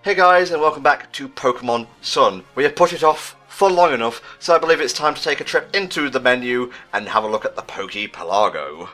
Hey guys, and welcome back to Pokemon Sun. We have put it off for long enough, so I believe it's time to take a trip into the menu and have a look at the Pokepelago.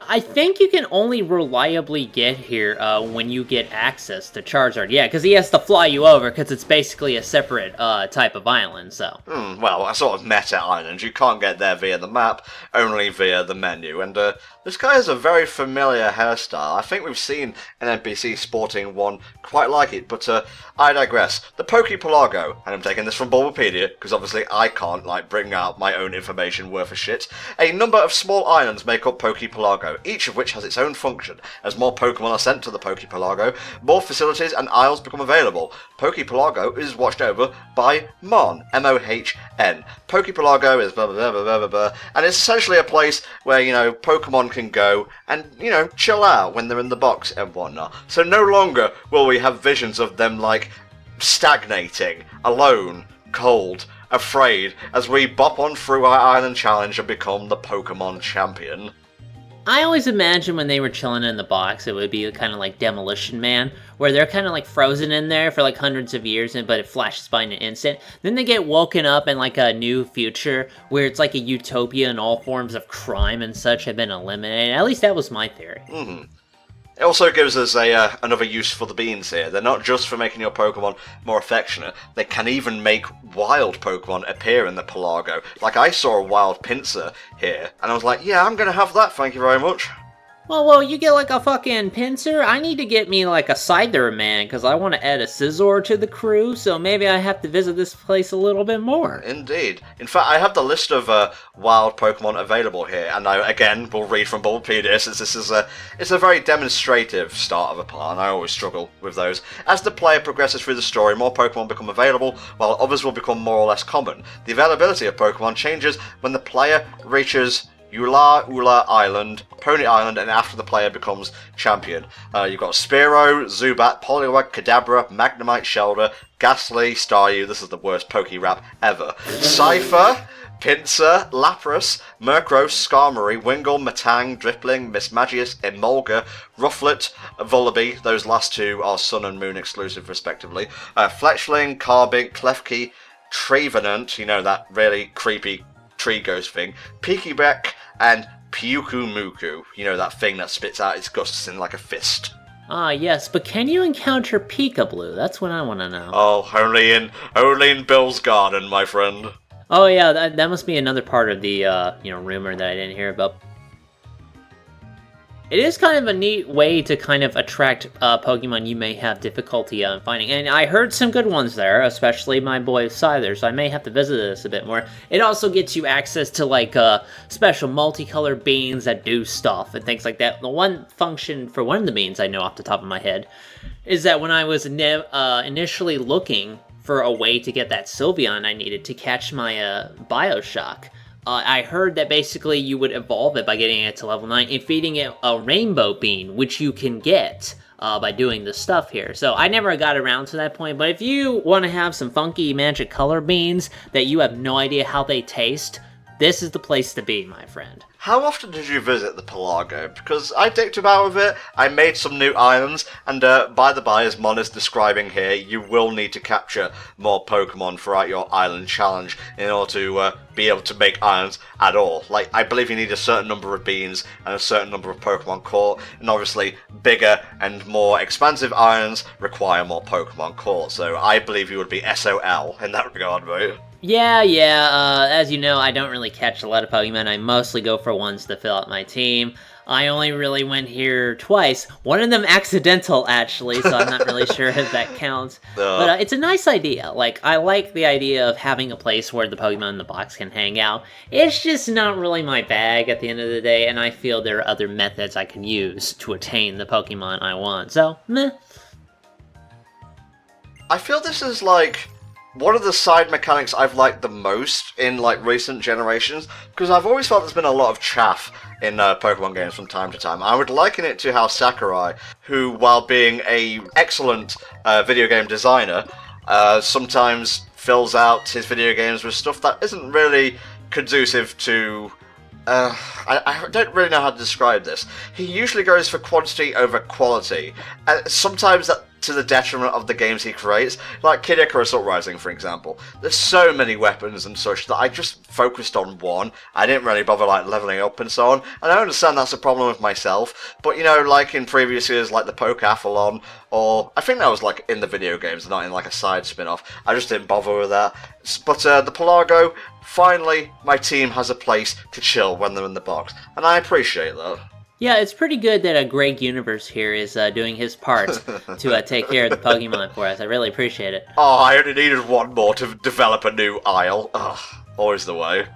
I think you can only reliably get here when you get access to Charizard. Yeah, because he has to fly you over, because it's basically a separate type of island, so. Well, a sort of meta island. You can't get there via the map, only via the menu. And this guy has a very familiar hairstyle. I think we've seen an NPC sporting one quite like it, but I digress. The Pokepelago, and I'm taking this from Bulbapedia, because obviously I can't, bring out my own information worth a shit. A number of small islands make up Pokepelago, each of which has its own function. As more Pokemon are sent to the Pokepelago, more facilities and isles become available. Pokepelago is watched over by Mon, M-O-H-N. Pokepelago is blah blah blah blah blah blah, and it's essentially a place where, Pokemon can go and, chill out when they're in the box and whatnot. So no longer will we have visions of them, stagnating, alone, cold, afraid, as we bop on through our island challenge and become the Pokemon champion. I always imagined when they were chilling in the box, it would be kind of like Demolition Man, where they're kind of frozen in there for hundreds of years, but it flashes by in an instant. Then they get woken up in a new future, where it's like a utopia and all forms of crime and such have been eliminated. At least that was my theory. It also gives us another use for the beans here. They're not just for making your Pokemon more affectionate, they can even make wild Pokemon appear in the Pelago. I saw a wild Pinsir here, and I was like, yeah, I'm gonna have that, thank you very much. Well, you get a fucking Pinsir? I need to get me a Scyther Man, because I want to add a Scizor to the crew, so maybe I have to visit this place a little bit more. Indeed. In fact, I have the list of wild Pokemon available here, and I, again, will read from Bulbapedia, since this is it's a very demonstrative start of a plan. I always struggle with those. As the player progresses through the story, more Pokemon become available, while others will become more or less common. The availability of Pokemon changes when the player reaches Ula Island, Pony Island, and after the player becomes champion. You've got Spearow, Zubat, Poliwag, Kadabra, Magnemite, Shelder, Ghastly, Staryu, this is the worst Pokerap ever, Cypher, Pinsir, Lapras, Murkrow, Skarmory, Wingull, Matang, Drifblim, Mismagius, Emolga, Rufflet, Vullaby, those last two are Sun and Moon exclusive respectively, Fletchling, Carbink, Klefki, Trevenant, that really creepy tree ghost thing, Pikibek, and Pyukumuku, that thing that spits out its gusts in a fist. Ah, yes, but can you encounter Pikablu? That's what I want to know. Oh, only in Bill's garden, my friend. Oh yeah, that must be another part of the, rumor that I didn't hear about. It is kind of a neat way to kind of attract Pokemon you may have difficulty finding. And I heard some good ones there, especially my boy Scyther, so I may have to visit this a bit more. It also gets you access to special multicolored beans that do stuff and things like that. The one function for one of the beans I know off the top of my head is that when I was initially looking for a way to get that Sylveon I needed to catch my Bioshock, I heard that basically you would evolve it by getting it to level 9 and feeding it a rainbow bean, which you can get by doing the stuff here. So I never got around to that point, but if you want to have some funky magic color beans that you have no idea how they taste, this is the place to be, my friend. How often did you visit the Pelago? Because I dicked about with it, I made some new islands, and by the by, as Mon is describing here, you will need to capture more Pokemon throughout your island challenge in order to be able to make islands at all. I believe you need a certain number of beans and a certain number of Pokemon caught, and obviously bigger and more expansive islands require more Pokemon caught, so I believe you would be SOL in that regard, mate. Yeah, as you know, I don't really catch a lot of Pokemon. I mostly go for ones to fill out my team. I only really went here twice. One of them accidental, actually, so I'm not really sure if that counts. But it's a nice idea. I like the idea of having a place where the Pokemon in the box can hang out. It's just not really my bag at the end of the day, and I feel there are other methods I can use to attain the Pokemon I want. So, meh. I feel this is one of the side mechanics I've liked the most in recent generations, because I've always felt there's been a lot of chaff in Pokemon games from time to time. I would liken it to how Sakurai, who while being an excellent video game designer, sometimes fills out his video games with stuff that isn't really conducive to I don't really know how to describe this. He usually goes for quantity over quality. Sometimes that to the detriment of the games he creates. Like Kid Icarus Uprising, for example. There's so many weapons and such that I just focused on one. I didn't really bother like leveling up and so on. And I understand that's a problem with myself. But you know, like in previous years, like the Pokeathlon, or I think that was like in the video games, not in like a side spin-off. I just didn't bother with that. But the Pelago, finally, my team has a place to chill when they're in the box. And I appreciate that. Yeah, it's pretty good that Greg Universe here is doing his part to take care of the Pokemon for us. I really appreciate it. Oh, I only needed one more to develop a new isle. Ugh, always the way.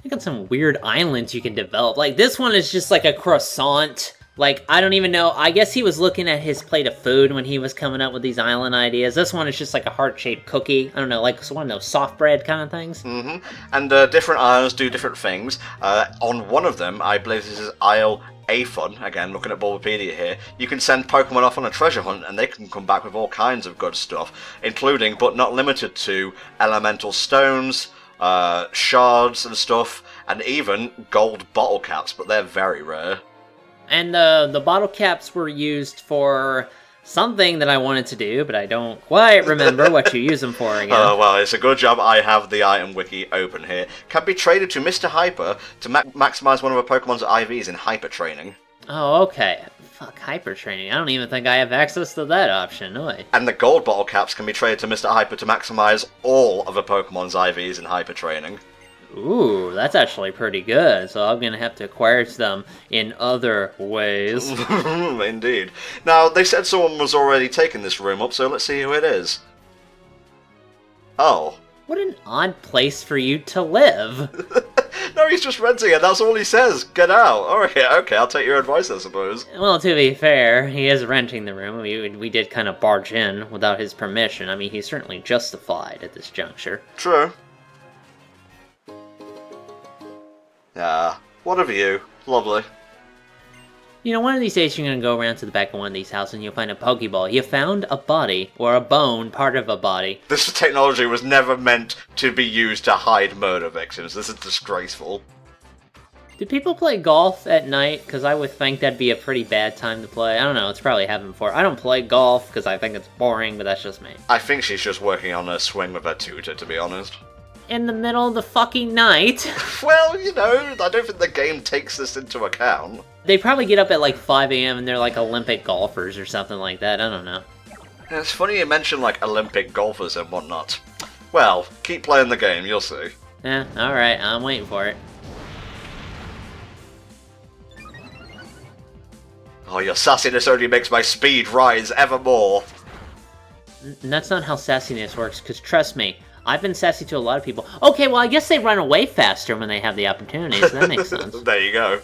You got some weird islands you can develop. Like, this one is just like a croissant. Like, I don't even know. I guess he was looking at his plate of food when he was coming up with these island ideas. This one is just like a heart-shaped cookie. I don't know, like one of those soft bread kind of things. Mm-hmm. And different islands do different things. On one of them, I believe this is Isle Aphon, again, looking at Bulbapedia here, you can send Pokemon off on a treasure hunt and they can come back with all kinds of good stuff, including, but not limited to, elemental stones, shards and stuff, and even gold bottle caps, but they're very rare. And the bottle caps were used for something that I wanted to do, but I don't quite remember what you use them for again. Oh, well, it's a good job I have the item wiki open here. Can be traded to Mr. Hyper to maximize one of a Pokemon's IVs in Hyper Training. Oh, okay. Fuck, Hyper Training. I don't even think I have access to that option, no way. And the gold bottle caps can be traded to Mr. Hyper to maximize all of a Pokemon's IVs in Hyper Training. Ooh, that's actually pretty good, so I'm gonna have to acquire them in other ways. Indeed. Now, they said someone was already taking this room up, so let's see who it is. Oh. What an odd place for you to live. No, he's just renting it, that's all he says. Get out. Alright, okay, I'll take your advice, I suppose. Well, to be fair, he is renting the room. We did kind of barge in without his permission. I mean, he's certainly justified at this juncture. True. Yeah, what a view. Lovely. You know, one of these days you're gonna go around to the back of one of these houses and you'll find a Pokeball. You found a body, or a bone, part of a body. This technology was never meant to be used to hide murder victims. This is disgraceful. Do people play golf at night? Because I would think that'd be a pretty bad time to play. I don't know, it's probably happened before. I don't play golf because I think it's boring, but that's just me. I think she's just working on a swing with her tutor, to be honest. In the middle of the fucking night? Well, you know, I don't think the game takes this into account. They probably get up at like 5 a.m. and they're like Olympic golfers or something like that, I don't know. Yeah, it's funny you mention like Olympic golfers and whatnot. Well, keep playing the game, you'll see. Eh, alright, I'm waiting for it. Oh, your sassiness only makes my speed rise ever more. That's not how sassiness works, because trust me, I've been sassy to a lot of people. Okay, well, I guess they run away faster when they have the opportunity, so that makes sense. There you go.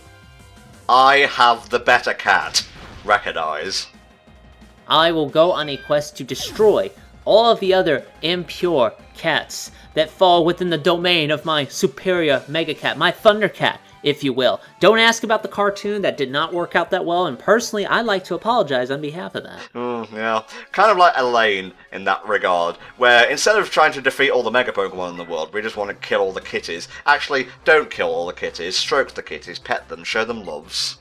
I have the better cat. Recognize. I will go on a quest to destroy all of the other impure cats that fall within the domain of my superior Mega Cat, my Thunder Cat, if you will. Don't ask about the cartoon, that did not work out that well, and personally, I'd like to apologize on behalf of that. Yeah, kind of like Elaine in that regard, where instead of trying to defeat all the Mega Pokemon in the world, we just want to kill all the kitties. Actually, don't kill all the kitties, stroke the kitties, pet them, show them loves.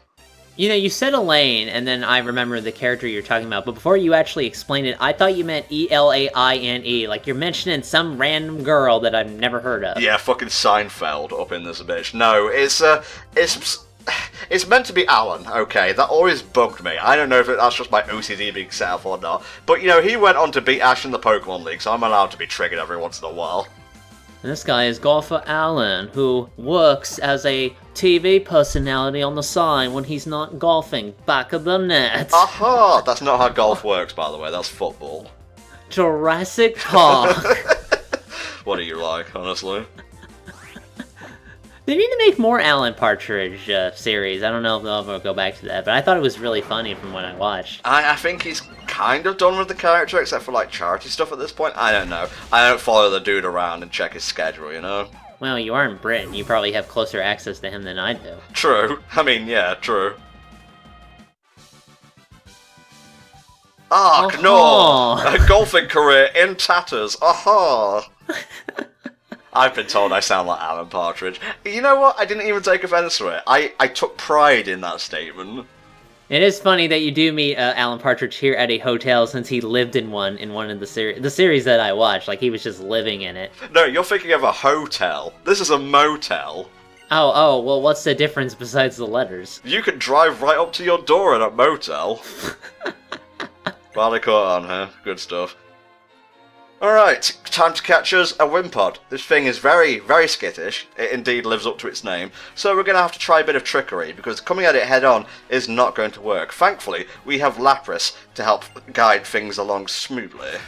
You know, you said Elaine, and then I remember the character you're talking about, but before you actually explained it, I thought you meant E-L-A-I-N-E, like you're mentioning some random girl that I've never heard of. Yeah, fucking Seinfeld up in this bitch. No, it's meant to be Alan, okay? That always bugged me. I don't know if that's just my OCD being set up or not, but you know, he went on to beat Ash in the Pokemon League, so I'm allowed to be triggered every once in a while. And this guy is Golfer Alan, who works as a TV personality on the side when he's not golfing back of the net. Aha! That's not how golf works, by the way. That's football. Jurassic Park. What do you like, honestly? They need to make more Alan Partridge series. I don't know if they'll ever go back to that, but I thought it was really funny from what I watched. I think he's kind of done with the character, except for like charity stuff at this point. I don't know. I don't follow the dude around and check his schedule, you know? Well, you are in Britain. You probably have closer access to him than I do. True. I mean, yeah, true. Ah, no! A golfing career in tatters. Aha! I've been told I sound like Alan Partridge. You know what? I didn't even take offense to it. I took pride in that statement. It is funny that you do meet Alan Partridge here at a hotel since he lived in one of the series that I watched. Like, he was just living in it. No, you're thinking of a hotel. This is a motel. Oh, well, what's the difference besides the letters? You can drive right up to your door in a motel. Well, they caught on, huh? Good stuff. Alright, time to catch us a Wimpod. This thing is very, very skittish. It indeed lives up to its name. So we're going to have to try a bit of trickery, because coming at it head on is not going to work. Thankfully, we have Lapras to help guide things along smoothly.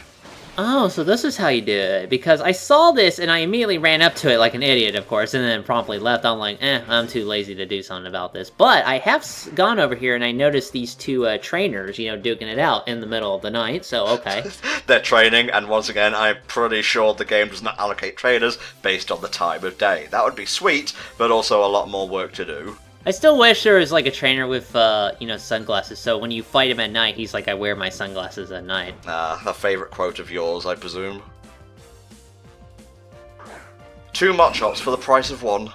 Oh, so this is how you do it. Because I saw this and I immediately ran up to it like an idiot, of course, and then promptly left. I'm like, I'm too lazy to do something about this. But I have gone over here and I noticed these two trainers, duking it out in the middle of the night, so okay. They're training, and once again, I'm pretty sure the game does not allocate trainers based on the time of day. That would be sweet, but also a lot more work to do. I still wish there was, like, a trainer with, sunglasses, so when you fight him at night, he's like, I wear my sunglasses at night. A favourite quote of yours, I presume. 2 Machops for the price of 1.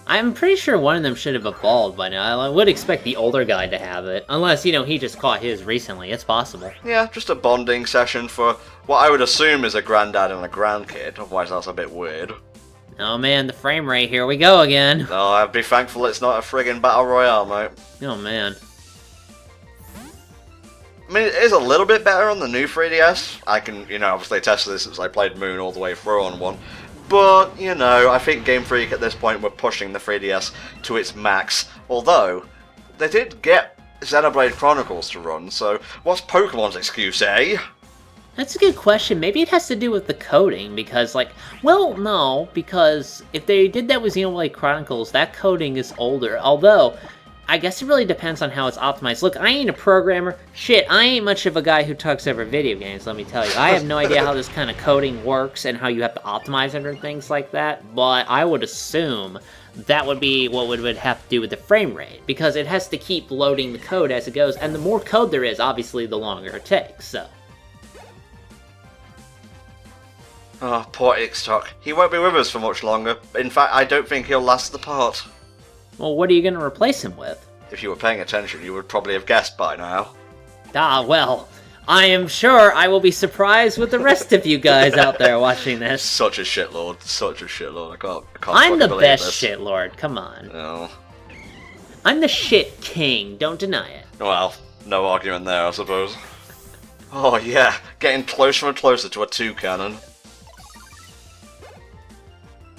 I'm pretty sure one of them should have evolved by now. I would expect the older guy to have it. Unless, he just caught his recently. It's possible. Yeah, just a bonding session for what I would assume is a granddad and a grandkid, otherwise that's a bit weird. Oh man, the frame rate, here we go again. Oh, I'd be thankful it's not a friggin' battle royale, mate. Oh man. I mean, it is a little bit better on the new 3DS. I can, obviously test this since I played Moon all the way through on one. But, I think Game Freak at this point were pushing the 3DS to its max. Although, they did get Xenoblade Chronicles to run, so what's Pokemon's excuse, eh? That's a good question. Maybe it has to do with the coding, because, no, because if they did that with Xenoblade Chronicles, that coding is older. Although, I guess it really depends on how it's optimized. Look, I ain't a programmer. Shit, I ain't much of a guy who talks over video games, let me tell you. I have no idea how this kind of coding works and how you have to optimize it and things like that, but I would assume that would be what would have to do with the frame rate, because it has to keep loading the code as it goes, and the more code there is, obviously, the longer it takes, so... Oh, poor Ixtoc. He won't be with us for much longer. In fact, I don't think he'll last the part. Well, what are you going to replace him with? If you were paying attention, you would probably have guessed by now. Ah, well, I am sure I will be surprised with the rest of you guys out there watching this. Such a shitlord. Such a shitlord. I can't I'm the believe best this. shitlord, come on. No. I'm the shit king, don't deny it. Well, no argument there, I suppose. Oh, yeah. Getting closer and closer to a 2-cannon.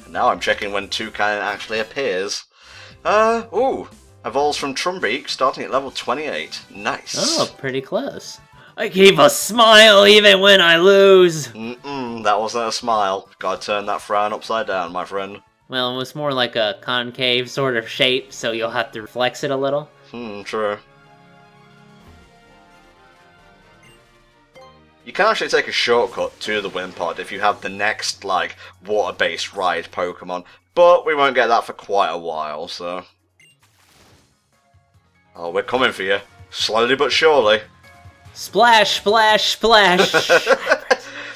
Now I'm checking when 2-cannon actually appears. Evolves from Trumbeak, starting at level 28. Nice. Oh, pretty close. I keep a smile even when I lose. That wasn't a smile. Gotta turn that frown upside down, my friend. Well, it was more like a concave sort of shape, so you'll have to flex it a little. True. You can actually take a shortcut to the Wimpod if you have the next, water-based ride Pokemon, but we won't get that for quite a while, so... Oh, we're coming for you. Slowly but surely. Splash, splash, splash!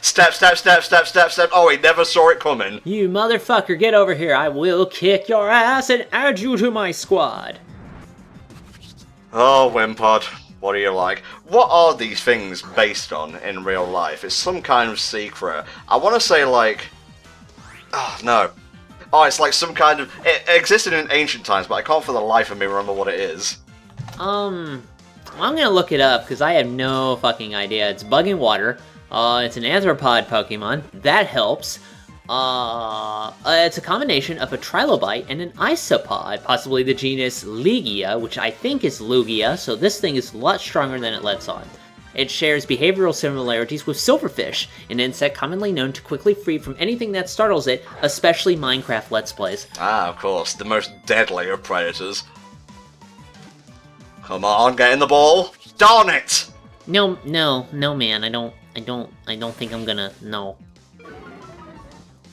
Step, step, step, step, step, step. Oh, he never saw it coming. You motherfucker, get over here. I will kick your ass and add you to my squad. Oh, Wimpod. What are you like? What are these things based on in real life? It's some kind of secret. I want to say, Oh, no. Oh, it's like some kind of... It existed in ancient times, but I can't for the life of me remember what it is. Well, I'm gonna look it up, because I have no fucking idea. It's Bug and Water. It's an Arthropod Pokemon. That helps. It's a combination of a Trilobite and an Isopod, possibly the genus Ligia, which I think is Lugia, so this thing is a lot stronger than it lets on. It shares behavioral similarities with Silverfish, an insect commonly known to quickly feed from anything that startles it, especially Minecraft Let's Plays. Ah, of course, the most deadly of predators. Come on, get in the ball! Darn it! No, man, I don't think I'm gonna, no.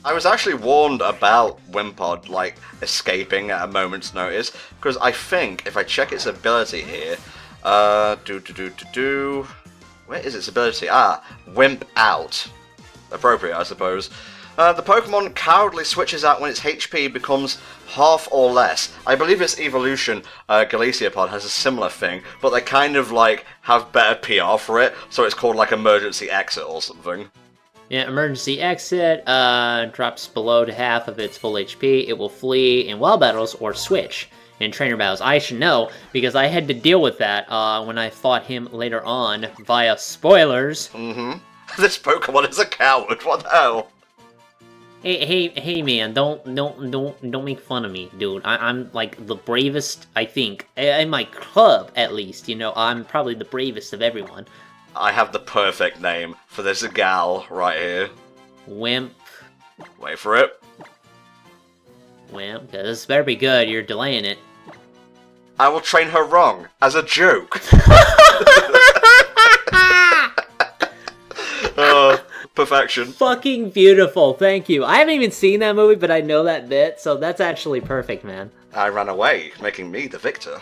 I was actually warned about Wimpod, escaping at a moment's notice, because I think, if I check its ability here, where is its ability? Wimp out. Appropriate, I suppose. The Pokemon cowardly switches out when its HP becomes half or less. I believe its evolution, Galiciapod, has a similar thing, but they kind of, like, have better PR for it, so it's called, like, emergency exit or something. Yeah, emergency exit, drops below to half of its full HP. It will flee in wild battles or switch in trainer battles. I should know, because I had to deal with that when I fought him later on via spoilers. Mm-hmm. This Pokemon is a coward, what the hell? Hey, man! Don't make fun of me, dude. I'm like the bravest, I think, in my club at least. You know, I'm probably the bravest of everyone. I have the perfect name for this gal right here. Wimp. Wait for it. Wimp. This better be good. You're delaying it. I will train her wrong as a joke. Perfection. Fucking beautiful, thank you. I haven't even seen that movie, but I know that bit, so that's actually perfect, man. I ran away, making me the victor.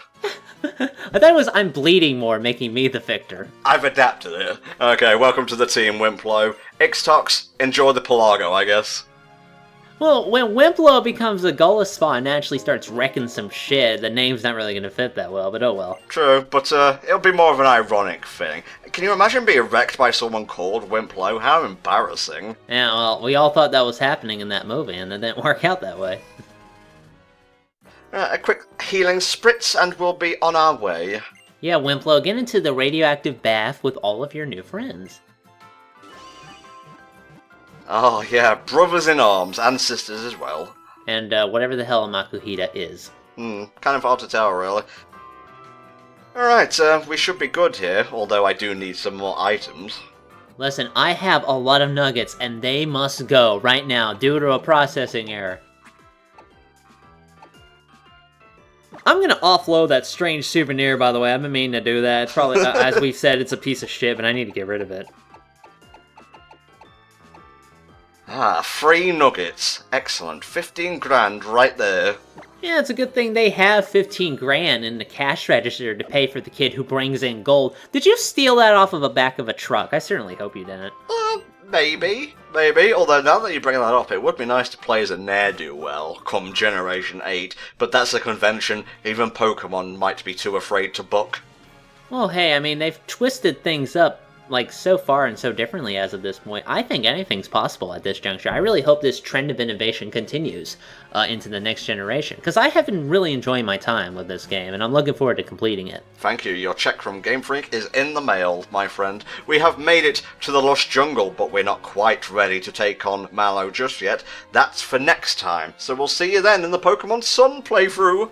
I thought it was I'm bleeding more, making me the victor. I've adapted it. Okay, welcome to the team, Wimplo. Ixtocs, enjoy the Pelago, I guess. Well, when Wimplo becomes a Gullispa and actually starts wrecking some shit, the name's not really gonna fit that well, but oh well. True, but it'll be more of an ironic thing. Can you imagine being wrecked by someone called Wimplo? How embarrassing. Yeah, well, we all thought that was happening in that movie, and it didn't work out that way. A quick healing spritz and we'll be on our way. Yeah, Wimplo, get into the radioactive bath with all of your new friends. Oh yeah, brothers in arms, and sisters as well. And whatever the hell a Makuhita is. Kind of hard to tell, really. Alright, we should be good here, although I do need some more items. Listen, I have a lot of nuggets, and they must go right now, due to a processing error. I'm gonna offload that strange souvenir, by the way. I've been meaning to do that. It's probably, as we've said, it's a piece of shit, but I need to get rid of it. Ah, 3 nuggets. Excellent. 15 grand right there. Yeah, it's a good thing they have 15 grand in the cash register to pay for the kid who brings in gold. Did you steal that off of the back of a truck? I certainly hope you didn't. Maybe. Maybe. Although now that you bring that up, it would be nice to play as a ne'er-do-well come Generation 8. But that's a convention even Pokemon might be too afraid to book. Well, hey, I mean, they've twisted things up like so far and so differently as of this point. I think anything's possible at this juncture. I really hope this trend of innovation continues into the next generation, because I have been really enjoying my time with this game, and I'm looking forward to completing it. Thank you. Your check from Game Freak is in the mail, my friend. We have made it to the Lush Jungle, but we're not quite ready to take on Mallow just yet. That's for next time. So we'll see you then in the Pokemon Sun playthrough.